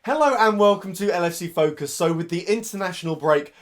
Hello and welcome to LFC Focus. So with the international break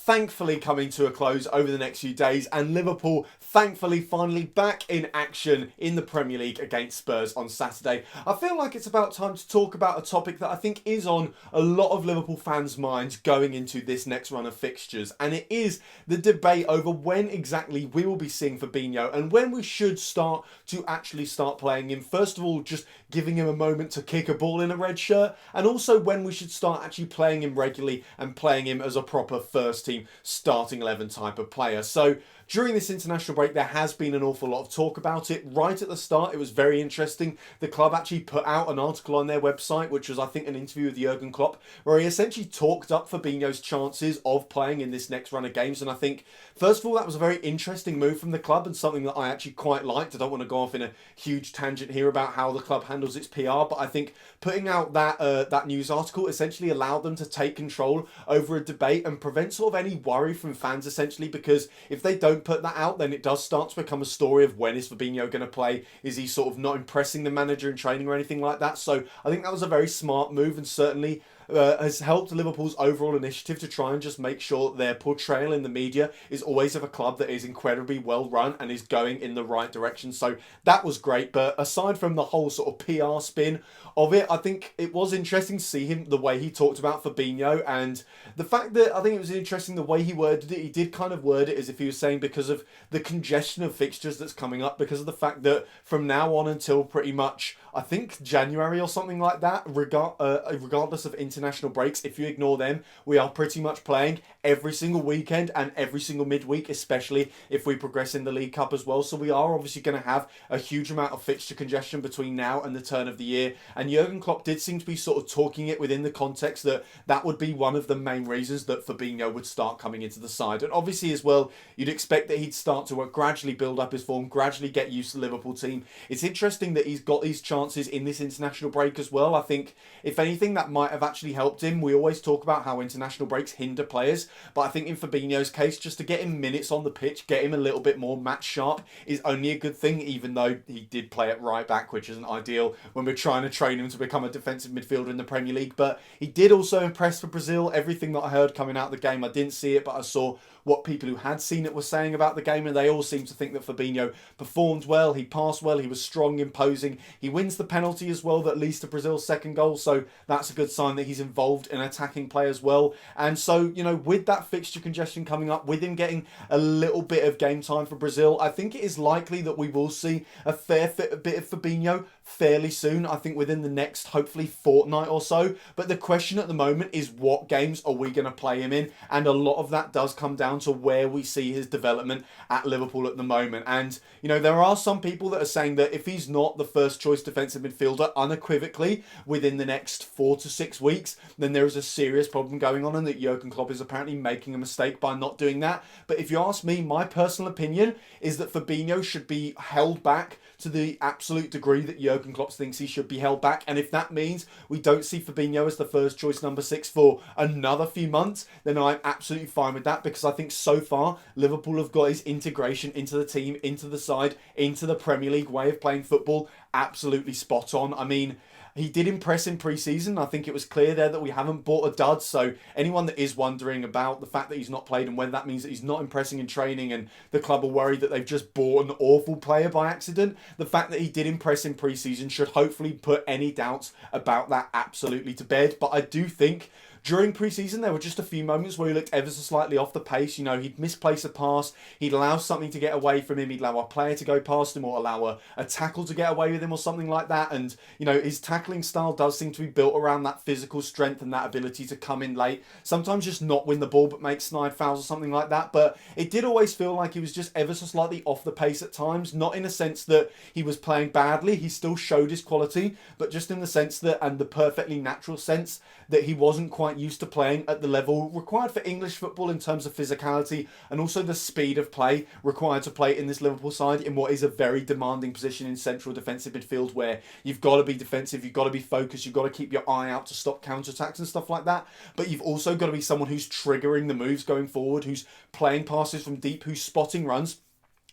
thankfully coming to a close over the next few days, and Liverpool thankfully finally back in action in the Premier League against Spurs on Saturday, I feel like it's about time to talk about a topic that I think is on a lot of Liverpool fans' minds going into this next run of fixtures, and it is the debate over when exactly we will be seeing Fabinho and when we should start to actually start playing him. First of all, just giving him a moment to kick a ball in a red shirt, and also when we should start actually playing him regularly and playing him as a proper first team starting 11 type of player. So during this international break, there has been an awful lot of talk about it. Right at the start, it was very interesting. The club actually put out an article on their website, which was, I think, an interview with Jurgen Klopp, where he essentially talked up Fabinho's chances of playing in this next run of games. And I think, first of all, that was a very interesting move from the club and something that I actually quite liked. I don't want to go off in a huge tangent here about how the club handles its PR, but I think putting out that news article essentially allowed them to take control over a debate and prevent sort of any worry from fans, essentially, because if they don't put that out, then it does start to become a story of when is Fabinho going to play? Is he sort of not impressing the manager in training or anything like that? So I think that was a very smart move, and certainly has helped Liverpool's overall initiative to try and just make sure their portrayal in the media is always of a club that is incredibly well run and is going in the right direction. So that was great. But aside from the whole sort of PR spin of it, I think it was interesting to see him, the way he talked about Fabinho, and the fact that I think it was interesting the way he worded it. He did kind of word it as if he was saying because of the congestion of fixtures that's coming up, because of the fact that from now on until pretty much, I think, January or something like that, regardless of international breaks, if you ignore them, we are pretty much playing every single weekend and every single midweek, especially if we progress in the League Cup as well. So we are obviously going to have a huge amount of fixture congestion between now and the turn of the year. And Jurgen Klopp did seem to be sort of talking it within the context that that would be one of the main reasons that Fabinho would start coming into the side. And obviously as well, you'd expect that he'd start to gradually build up his form, gradually get used to the Liverpool team. It's interesting that he's got these chances in this international break as well. I think, if anything, that might have actually helped him. We always talk about how international breaks hinder players, but I think in Fabinho's case, just to get him minutes on the pitch, get him a little bit more match sharp, is only a good thing, even though he did play at right back, which isn't ideal when we're trying to train him to become a defensive midfielder in the Premier League. But he did also impress for Brazil. Everything that I heard coming out of the game, I didn't see it, but I saw what people who had seen it were saying about the game, and they all seem to think that Fabinho performed well, he passed well, he was strong, imposing. He wins the penalty as well that leads to Brazil's second goal, so that's a good sign that he's involved in attacking play as well. And so, with that fixture congestion coming up, with him getting a little bit of game time for Brazil, I think it is likely that we will see a bit of Fabinho fairly soon. I think within the next, hopefully, fortnight or so. But the question at the moment is, what games are we going to play him in? And a lot of that does come down to where we see his development at Liverpool at the moment. And, there are some people that are saying that if he's not the first choice defensive midfielder unequivocally within the next 4 to 6 weeks, then there is a serious problem going on, and that Jurgen Klopp is apparently making a mistake by not doing that. But if you ask me, my personal opinion is that Fabinho should be held back to the absolute degree that Jurgen Klopp thinks he should be held back. And if that means we don't see Fabinho as the first choice number 6 for another few months, then I'm absolutely fine with that, because I think so far Liverpool have got his integration into the team, into the side, into the Premier League way of playing football absolutely spot on. I mean, he did impress in pre-season. I think it was clear there that we haven't bought a dud. So anyone that is wondering about the fact that he's not played and whether that means that he's not impressing in training and the club are worried that they've just bought an awful player by accident, the fact that he did impress in pre-season should hopefully put any doubts about that absolutely to bed. But I do think during pre-season, there were just a few moments where he looked ever so slightly off the pace. He'd misplace a pass, he'd allow something to get away from him, he'd allow a player to go past him or allow a tackle to get away with him or something like that. And, his tackling style does seem to be built around that physical strength and that ability to come in late. Sometimes just not win the ball but make snide fouls or something like that. But it did always feel like he was just ever so slightly off the pace at times. Not in a sense that he was playing badly, he still showed his quality, but just in the sense that, and the perfectly natural sense, that he wasn't quite used to playing at the level required for English football in terms of physicality and also the speed of play required to play in this Liverpool side in what is a very demanding position in central defensive midfield, where you've got to be defensive, you've got to be focused, you've got to keep your eye out to stop counter-attacks and stuff like that, but you've also got to be someone who's triggering the moves going forward, who's playing passes from deep, who's spotting runs.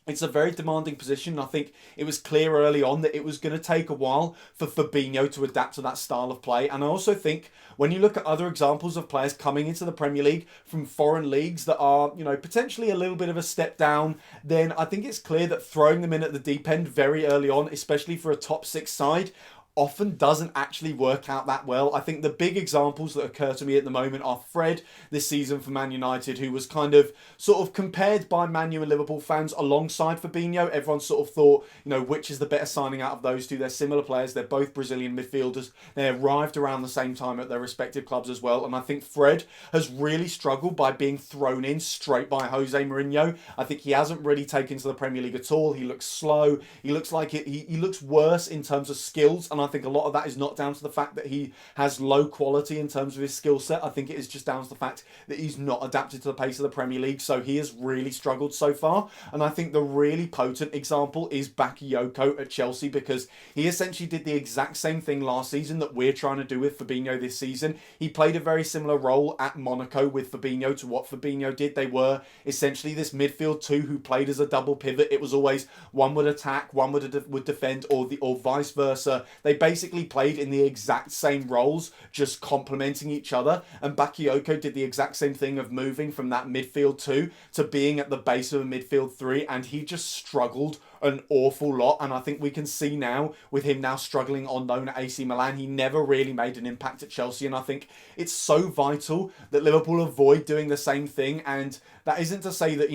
It's a very demanding position. I think it was clear early on that it was going to take a while for Fabinho to adapt to that style of play. And I also think when you look at other examples of players coming into the Premier League from foreign leagues that are, potentially a little bit of a step down, then I think it's clear that throwing them in at the deep end very early on, especially for a top six side, often doesn't actually work out that well. I think the big examples that occur to me at the moment are Fred this season for Man United, who was kind of sort of compared by Man U and Liverpool fans alongside Fabinho. Everyone sort of thought, which is the better signing out of those two? They're similar players. They're both Brazilian midfielders. They arrived around the same time at their respective clubs as well. And I think Fred has really struggled by being thrown in straight by Jose Mourinho. I think he hasn't really taken to the Premier League at all. He looks slow. He looks like he looks worse in terms of skills. And I think a lot of that is not down to the fact that he has low quality in terms of his skill set. I think it is just down to the fact that he's not adapted to the pace of the Premier League. So he has really struggled so far. And I think the really potent example is Bakayoko at Chelsea, because he essentially did the exact same thing last season that we're trying to do with Fabinho this season. He played a very similar role at Monaco with Fabinho to what Fabinho did. They were essentially this midfield two who played as a double pivot. It was always one would attack, one would defend, or vice versa. They basically played in the exact same roles, just complementing each other. And Bakayoko did the exact same thing of moving from that midfield two to being at the base of a midfield three, and he just struggled an awful lot. And I think we can see now, with him now struggling on loan at AC Milan, he never really made an impact at Chelsea. And I think it's so vital that Liverpool avoid doing the same thing. And that isn't to say that,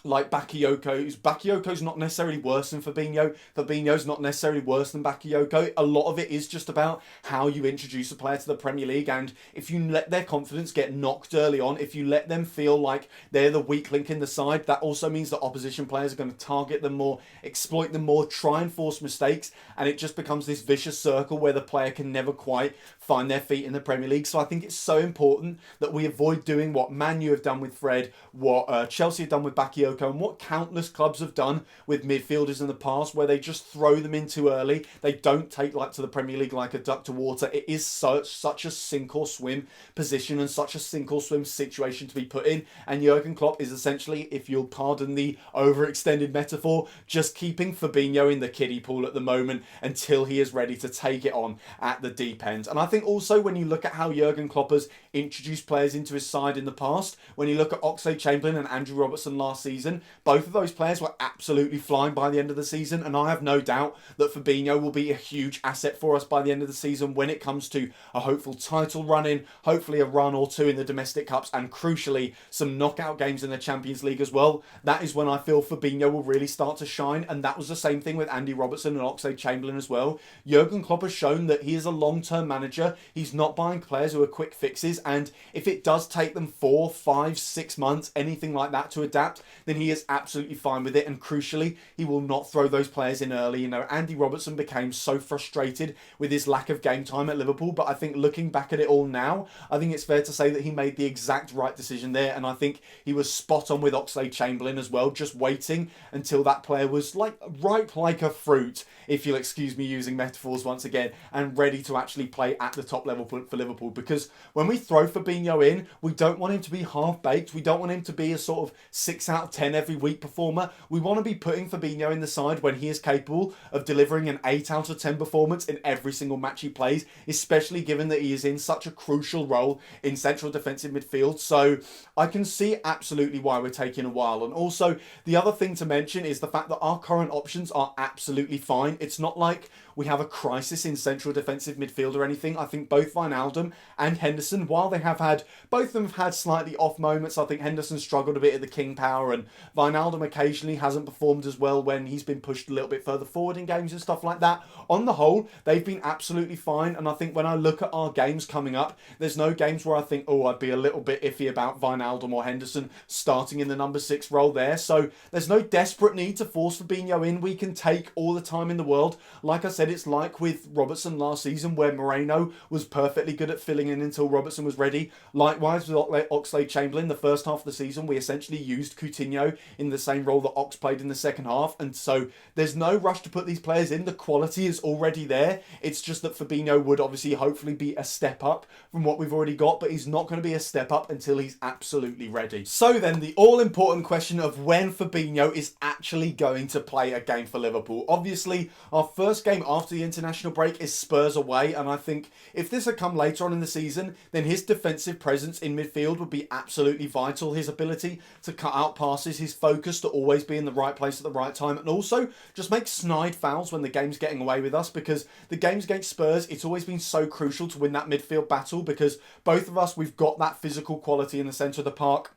like Bakayoko's not necessarily worse than Fabinho. Fabinho's not necessarily worse than Bakayoko. A lot of it is just about how you introduce a player to the Premier League, and if you let their confidence get knocked early on, if you let them feel like they're the weak link in the side, that also means that opposition players are going to target them more, exploit them more, try and force mistakes, and it just becomes this vicious circle where the player can never quite find their feet in the Premier League. So I think it's so important that we avoid doing what Man U have done with Fred, what Chelsea have done with Bakayoko, and what countless clubs have done with midfielders in the past, where they just throw them in too early. They don't take to the Premier League like a duck to water. It is such a sink or swim position and such a sink or swim situation to be put in. And Jurgen Klopp is essentially, if you'll pardon the overextended metaphor, just keeping Fabinho in the kiddie pool at the moment until he is ready to take it on at the deep end. And I think also when you look at how Jurgen Klopp has introduced players into his side in the past, when you look at Oxlade-Chamberlain and Andrew Robertson last season, both of those players were absolutely flying by the end of the season, and I have no doubt that Fabinho will be a huge asset for us by the end of the season when it comes to a hopeful title run-in, hopefully a run or two in the domestic cups, and crucially some knockout games in the Champions League as well. That is when I feel Fabinho will really start to shine, and that was the same thing with Andy Robertson and Oxlade-Chamberlain as well. Jurgen Klopp has shown that he is a long-term manager. He's not buying players who are quick fixes, and if it does take them 4, 5, 6 months, anything like that to adapt, then he is absolutely fine with it. And crucially, he will not throw those players in early. Andy Robertson became so frustrated with his lack of game time at Liverpool, but I think looking back at it all now, I think it's fair to say that he made the exact right decision there, and I think he was spot on with Oxlade-Chamberlain as well, just waiting until that player was ripe like a fruit, if you'll excuse me using metaphors once again, and ready to actually play at the top level for Liverpool. Because when we throw Fabinho in, we don't want him to be half-baked. We don't want him to be a sort of 6 out of 10 every week performer. We want to be putting Fabinho in the side when he is capable of delivering an 8 out of 10 performance in every single match he plays, especially given that he is in such a crucial role in central defensive midfield. So I can see absolutely why we're taking a while. And also, the other thing to mention is the fact that our current options are absolutely fine. It's not like we have a crisis in central defensive midfield or anything. I think both Wijnaldum and Henderson, while they have had, both of them have had slightly off moments. I think Henderson struggled a bit at the king power, and Wijnaldum occasionally hasn't performed as well when he's been pushed a little bit further forward in games and stuff like that. On the whole, they've been absolutely fine, and I think when I look at our games coming up, there's no games where I think, oh, I'd be a little bit iffy about Wijnaldum or Henderson starting in the number 6 role there. So there's no desperate need to force Fabinho in. We can take all the time in the world. Like I said, said it's like with Robertson last season, where Moreno was perfectly good at filling in until Robertson was ready. Likewise with Oxlade-Chamberlain, the first half of the season, we essentially used Coutinho in the same role that Ox played in the second half, and so there's no rush to put these players in. The quality is already there. It's just that Fabinho would obviously hopefully be a step up from what we've already got, but he's not going to be a step up until he's absolutely ready. So then the all-important question of when Fabinho is actually going to play a game for Liverpool. Obviously, our first game after the international break is Spurs away, and I think if this had come later on in the season, then his defensive presence in midfield would be absolutely vital. His ability to cut out passes, his focus to always be in the right place at the right time, and also just make snide fouls when the game's getting away with us, because the games against Spurs, it's always been so crucial to win that midfield battle, because both of us, we've got that physical quality in the centre of the park.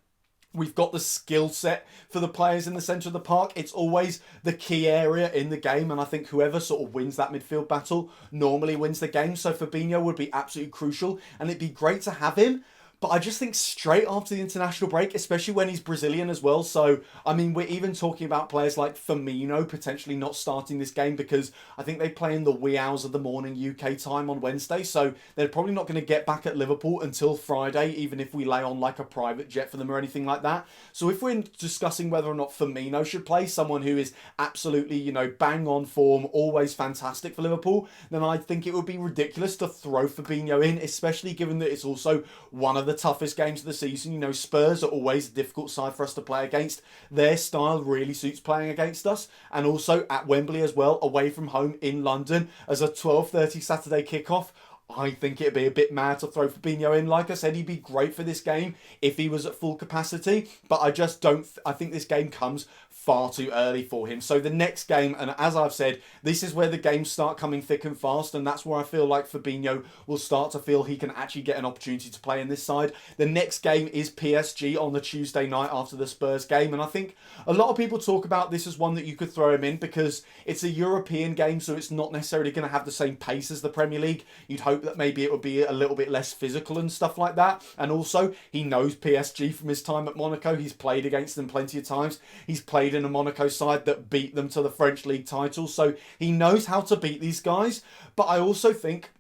We've got the skill set for the players in the centre of the park. It's always the key area in the game, and I think whoever sort of wins that midfield battle normally wins the game. So Fabinho would be absolutely crucial, and it'd be great to have him. But I just think straight after the international break, especially when he's Brazilian as well. So, I mean, we're even talking about players like Firmino potentially not starting this game, because I think they play in the wee hours of the morning UK time on Wednesday. So they're probably not going to get back at Liverpool until Friday, even if we lay on like a private jet for them or anything like that. So if we're discussing whether or not Firmino should play, someone who is absolutely, you know, bang on form, always fantastic for Liverpool, then I think it would be ridiculous to throw Fabinho in, especially given that it's also one of the toughest games of the season. You know, Spurs are always a difficult side for us to play against. Their style really suits playing against us, and also at Wembley as well, away from home in London as a 12:30 Saturday kickoff. I think it'd be a bit mad to throw Fabinho in. Like I said, he'd be great for this game if he was at full capacity, but I just don't. I think this game comes far too early for him. So the next game, and as I've said, this is where the games start coming thick and fast, and that's where I feel like Fabinho will start to feel he can actually get an opportunity to play in this side. The next game is PSG on the Tuesday night after the Spurs game, and I think a lot of people talk about this as one that you could throw him in because it's a European game, so it's not necessarily going to have the same pace as the Premier League. You'd hope that maybe it would be a little bit less physical and stuff like that, and also he knows PSG from his time at Monaco. He's played against them plenty of times. He's played in a Monaco side that beat them to the French league title, so he knows how to beat these guys. But I also think,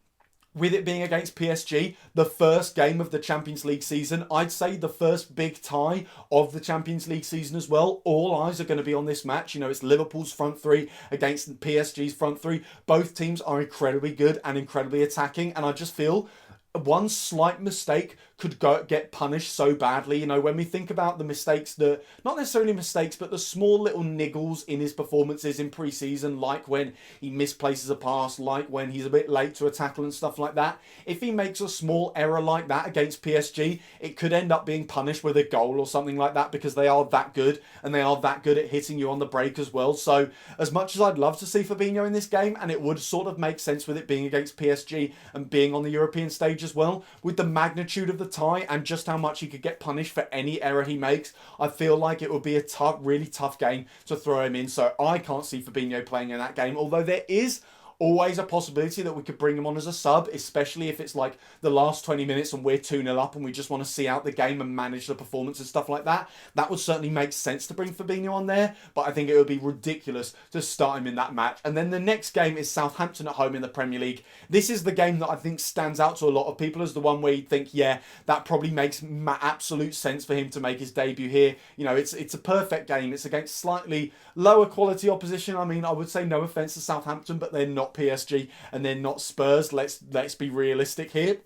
with it being against PSG, the first game of the Champions League season, I'd say the first big tie of the Champions League season as well, all eyes are going to be on this match. You know, it's Liverpool's front three against PSG's front three. Both teams are incredibly good and incredibly attacking, and I just feel one slight mistake could get punished so badly. You know, when we think about the mistakes that, not necessarily mistakes, but the small little niggles in his performances in pre-season, like when he misplaces a pass, like when he's a bit late to a tackle and stuff like that. If he makes a small error like that against PSG, it could end up being punished with a goal or something like that, because they are that good, and they are that good at hitting you on the break as well. So as much as I'd love to see Fabinho in this game, and it would sort of make sense with it being against PSG and being on the European stage as well, with the magnitude of the tie and just how much he could get punished for any error he makes, I feel like it would be a tough, really tough game to throw him in. So I can't see Fabinho playing in that game, although there is always a possibility that we could bring him on as a sub, especially if it's like the last 20 minutes and we're 2-0 up and we just want to see out the game and manage the performance and stuff like that. That would certainly make sense to bring Fabinho on there, but I think it would be ridiculous to start him in that match. And then the next game is Southampton at home in the Premier League. This is the game that I think stands out to a lot of people as the one where you think, yeah, that probably makes absolute sense for him to make his debut here. You know, it's a perfect game. It's against slightly lower quality opposition. I mean, I would say no offence to Southampton, but they're not PSG and they're not Spurs. Let's be realistic here.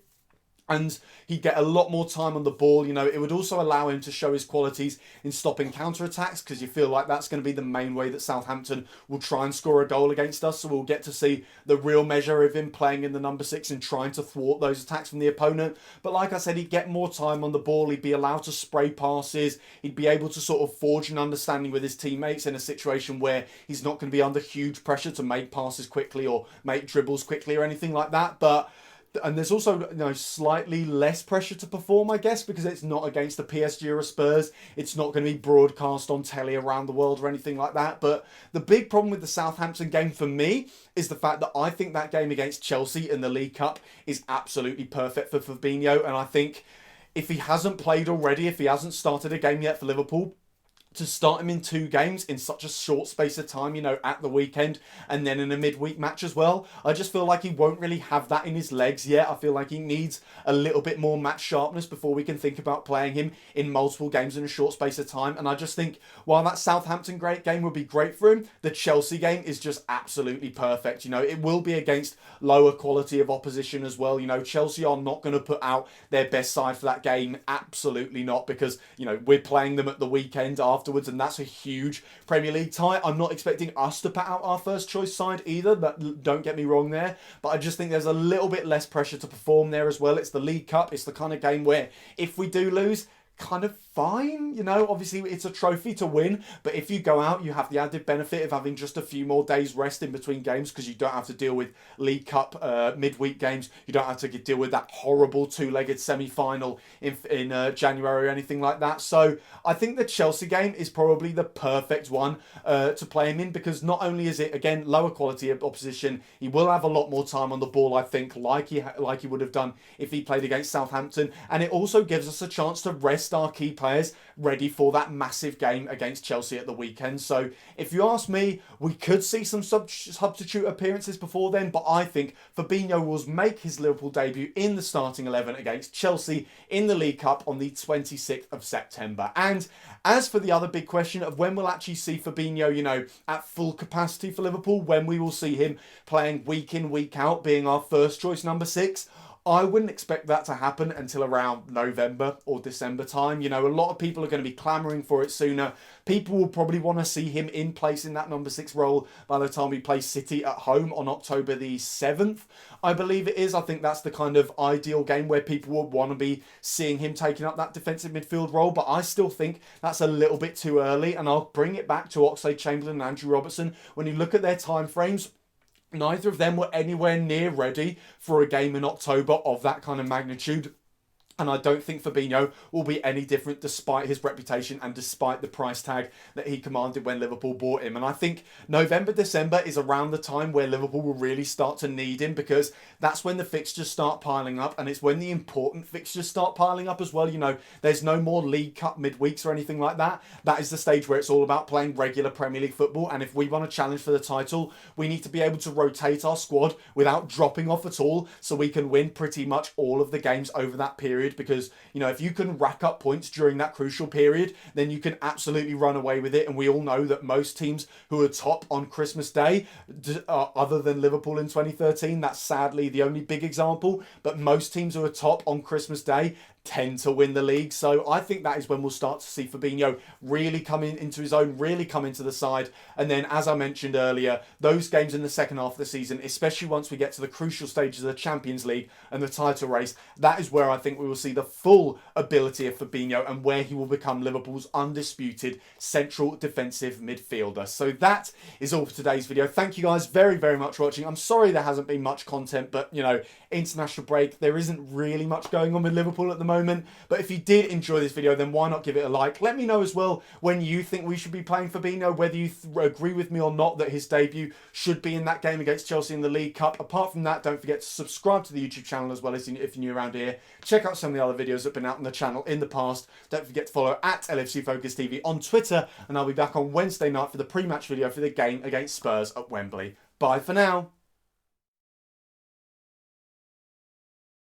And he'd get a lot more time on the ball. You know, it would also allow him to show his qualities in stopping counter-attacks, because you feel like that's going to be the main way that Southampton will try and score a goal against us. So we'll get to see the real measure of him playing in the number 6 and trying to thwart those attacks from the opponent. But like I said, he'd get more time on the ball. He'd be allowed to spray passes. He'd be able to sort of forge an understanding with his teammates in a situation where he's not going to be under huge pressure to make passes quickly or make dribbles quickly or anything like that. And there's also, you know, slightly less pressure to perform, I guess, because it's not against the PSG or a Spurs. It's not going to be broadcast on telly around the world or anything like that. But the big problem with the Southampton game for me is the fact that I think that game against Chelsea in the League Cup is absolutely perfect for Fabinho. And I think if he hasn't played already, if he hasn't started a game yet for Liverpool, to start him in 2 games in such a short space of time, you know, at the weekend and then in a midweek match as well. I just feel like he won't really have that in his legs yet. I feel like he needs a little bit more match sharpness before we can think about playing him in multiple games in a short space of time. And I just think while that Southampton game would be great for him, the Chelsea game is just absolutely perfect. You know, it will be against lower quality of opposition as well. You know, Chelsea are not going to put out their best side for that game. Absolutely not, because, you know, we're playing them at the weekend afterwards, and that's a huge Premier League tie. I'm not expecting us to put out our first choice side either, but don't get me wrong there. But I just think there's a little bit less pressure to perform there as well. It's the League Cup. It's the kind of game where if we do lose, kind of fine, you know, obviously it's a trophy to win, but if you go out, you have the added benefit of having just a few more days rest in between games, because you don't have to deal with League Cup midweek games. You don't have to deal with that horrible 2-legged semi-final in January or anything like that. So I think the Chelsea game is probably the perfect one to play him in, because not only is it, again, lower quality of opposition, he will have a lot more time on the ball, I think, like he would have done if he played against Southampton, and it also gives us a chance to rest our key players ready for that massive game against Chelsea at the weekend. So if you ask me, we could see some substitute appearances before then, but I think Fabinho will make his Liverpool debut in the starting 11 against Chelsea in the League Cup on the 26th of September. And as for the other big question of when we'll actually see Fabinho, you know, at full capacity for Liverpool, when we will see him playing week in, week out, being our first choice number 6, I wouldn't expect that to happen until around November or December time. You know, a lot of people are going to be clamouring for it sooner. People will probably want to see him in place in that number 6 role by the time we play City at home on October the 7th, I believe it is. I think that's the kind of ideal game where people would want to be seeing him taking up that defensive midfield role. But I still think that's a little bit too early. And I'll bring it back to Oxlade-Chamberlain and Andrew Robertson. When you look at their time frames, neither of them were anywhere near ready for a game in October of that kind of magnitude. And I don't think Fabinho will be any different, despite his reputation and despite the price tag that he commanded when Liverpool bought him. And I think November, December is around the time where Liverpool will really start to need him, because that's when the fixtures start piling up, and it's when the important fixtures start piling up as well. You know, there's no more League Cup midweeks or anything like that. That is the stage where it's all about playing regular Premier League football. And if we want to challenge for the title, we need to be able to rotate our squad without dropping off at all, so we can win pretty much all of the games over that period. Because, you know, if you can rack up points during that crucial period, then you can absolutely run away with it. And we all know that most teams who are top on Christmas Day, other than Liverpool in 2013, that's sadly the only big example, but most teams who are top on Christmas Day tend to win the league. So I think that is when we'll start to see Fabinho really come into his own, really come into the side. And then, as I mentioned earlier, those games in the second half of the season, especially once we get to the crucial stages of the Champions League and the title race, that is where I think we will see the full ability of Fabinho and where he will become Liverpool's undisputed central defensive midfielder. So that is all for today's video. Thank you guys very, very much for watching. I'm sorry there hasn't been much content, but, you know, international break, there isn't really much going on with Liverpool at the moment. But if you did enjoy this video, then why not give it a like? Let me know as well when you think we should be playing Fabinho, whether you agree with me or not that his debut should be in that game against Chelsea in the League Cup. Apart from that, don't forget to subscribe to the YouTube channel as well, as if you're new around here. Check out some of the other videos that have been out on the channel in the past. Don't forget to follow at LFC Focus TV on Twitter, and I'll be back on Wednesday night for the pre-match video for the game against Spurs at Wembley. Bye for now.